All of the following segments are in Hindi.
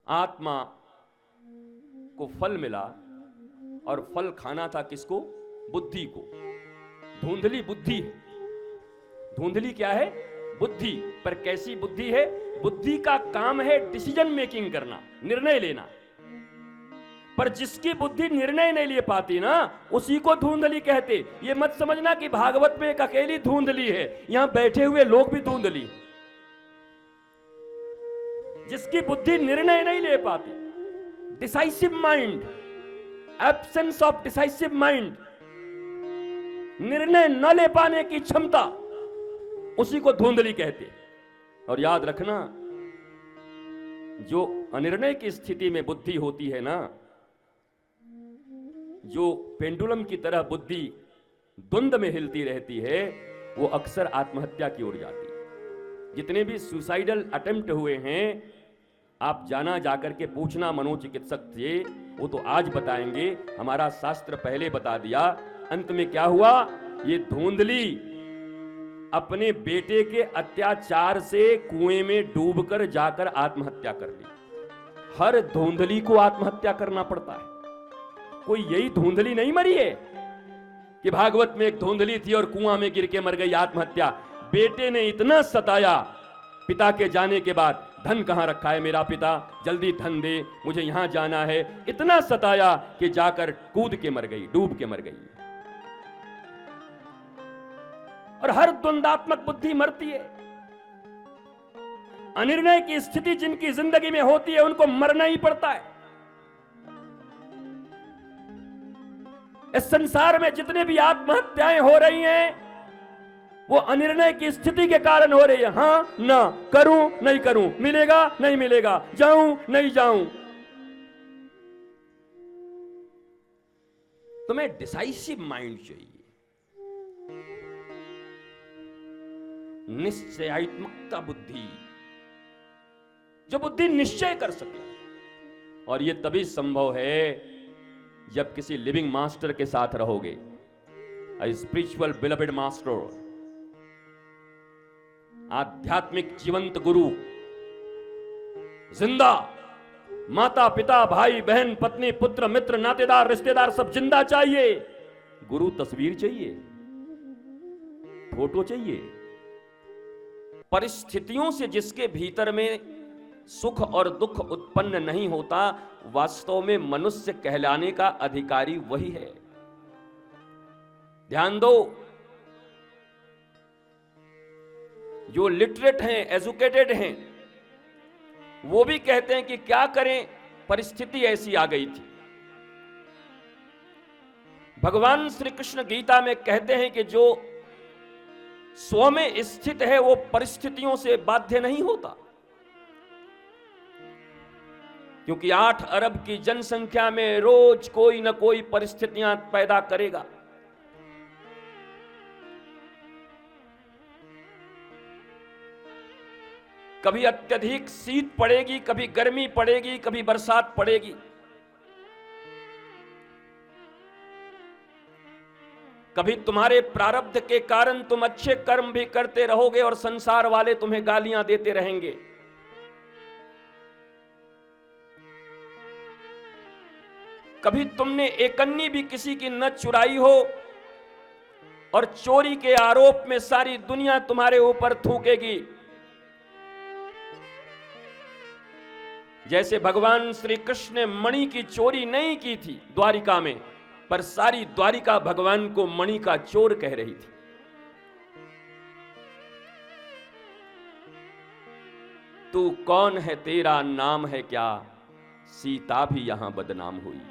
आत्मा को फल मिला और फल खाना था किसको? बुद्धि को। धुंधली बुद्धि है। धुंधली क्या है? बुद्धि। पर कैसी बुद्धि है? बुद्धि का काम है डिसीजन मेकिंग करना, निर्णय लेना। पर जिसकी बुद्धि निर्णय नहीं ले पाती ना, उसी को धुंधली कहते। ये मत समझना कि भागवत में एक अकेली धुंधली है, यहां बैठे हुए लोग भी धुंधली। जिसकी बुद्धि निर्णय नहीं ले पाती, decisive mind, absence of decisive mind, निर्णय न ले पाने की क्षमता, उसी को धुंधली कहते। और याद रखना, जो अनिर्णय की स्थिति में बुद्धि होती है ना, जो पेंडुलम की तरह बुद्धि द्वंद में हिलती रहती है, वो अक्सर आत्महत्या की ओर जाती है। जितने भी सुसाइडल अटेम्प्ट हुए हैं, आप जाना जाकर के पूछना मनोचिकित्सक से, वो तो आज बताएंगे, हमारा शास्त्र पहले बता दिया। अंत में क्या हुआ? ये धुंधली अपने बेटे के अत्याचार से कुएं में डूबकर जाकर आत्महत्या कर ली। हर धुंधली को आत्महत्या करना पड़ता है। कोई यही धुंधली नहीं मरी है कि भागवत में एक धुंधली थी और कुआं में गिर के मर गई, आत्महत्या। बेटे ने इतना सताया पिता के जाने के बाद, धन कहां रखा है मेरा पिता, जल्दी धन दे, मुझे यहां जाना है, इतना सताया कि जाकर कूद के मर गई, डूब के मर गई। और हर द्वंदात्मक बुद्धि मरती है। अनिर्णय की स्थिति जिनकी जिंदगी में होती है, उनको मरना ही पड़ता है। इस संसार में जितने भी आत्महत्याएं हो रही हैं, वो अनिर्णय की स्थिति के कारण हो रही है। हां ना, करूं नहीं करूं, मिलेगा नहीं मिलेगा, जाऊं नहीं जाऊं। तुम्हें डिसाइसिव माइंड चाहिए, निश्चयात्मकता बुद्धि, जो बुद्धि निश्चय कर सके। और यह तभी संभव है जब किसी लिविंग मास्टर के साथ रहोगे, स्पिरिचुअल बिलवेड मास्टर, आध्यात्मिक जीवंत गुरु, जिंदा। माता पिता भाई बहन पत्नी पुत्र मित्र नातेदार रिश्तेदार सब जिंदा चाहिए। गुरु तस्वीर चाहिए, फोटो चाहिए। परिस्थितियों से जिसके भीतर में सुख और दुख उत्पन्न नहीं होता, वास्तव में मनुष्य कहलाने का अधिकारी वही है। ध्यान दो, जो लिटरेट हैं, एजुकेटेड हैं, वो भी कहते हैं कि क्या करें, परिस्थिति ऐसी आ गई थी। भगवान श्री कृष्ण गीता में कहते हैं कि जो स्व में स्थित है वो परिस्थितियों से बाध्य नहीं होता, क्योंकि 8 अरब की जनसंख्या में रोज कोई न कोई परिस्थितियां पैदा करेगा। कभी अत्यधिक शीत पड़ेगी, कभी गर्मी पड़ेगी, कभी बरसात पड़ेगी। कभी तुम्हारे प्रारब्ध के कारण तुम अच्छे कर्म भी करते रहोगे और संसार वाले तुम्हें गालियां देते रहेंगे। कभी तुमने एक अन्नी भी किसी की न चुराई हो और चोरी के आरोप में सारी दुनिया तुम्हारे ऊपर थूकेगी। जैसे भगवान श्री कृष्ण ने मणि की चोरी नहीं की थी द्वारिका में, पर सारी द्वारिका भगवान को मणि का चोर कह रही थी। तू कौन है, तेरा नाम है क्या, सीता भी यहां बदनाम हुई।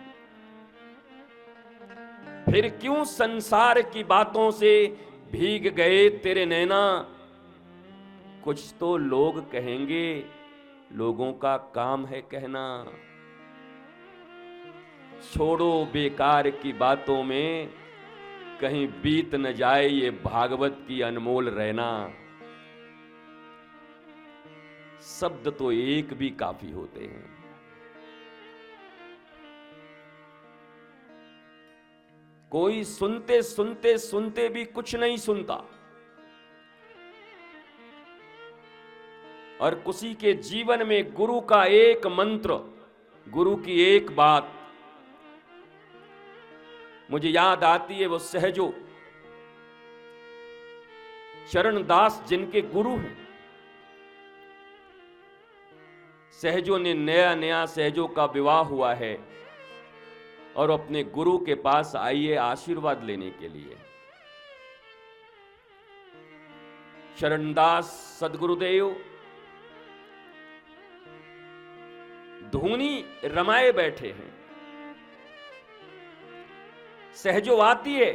फिर क्यों संसार की बातों से भीग गए तेरे नैना, कुछ तो लोग कहेंगे, लोगों का काम है कहना। छोड़ो बेकार की बातों में, कहीं बीत न जाए ये भागवत की अनमोल रहना। शब्द तो एक भी काफी होते हैं। कोई सुनते सुनते सुनते भी कुछ नहीं सुनता। और किसी के जीवन में गुरु का एक मंत्र, गुरु की एक बात मुझे याद आती है, वो सहजो चरणदास जिनके गुरु हैं। सहजो ने नया नया सहजो का विवाह हुआ है और अपने गुरु के पास आई है आशीर्वाद लेने के लिए। चरणदास सदगुरुदेव धूनी रमाए बैठे हैं। सहजो आती है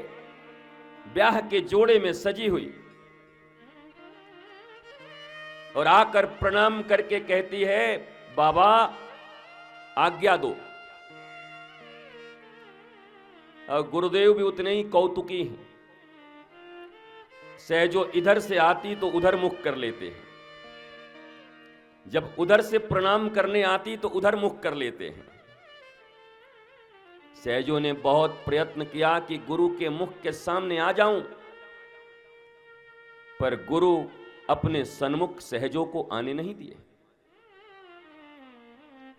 ब्याह के जोड़े में सजी हुई और आकर प्रणाम करके कहती है, बाबा आज्ञा दो। और गुरुदेव भी उतने ही कौतुकी हैं। सहजो इधर से आती तो उधर मुख कर लेते हैं, जब उधर से प्रणाम करने आती तो उधर मुख कर लेते हैं। सहजो ने बहुत प्रयत्न किया कि गुरु के मुख के सामने आ जाऊं, पर गुरु अपने सन्मुख सहजो को आने नहीं दिए।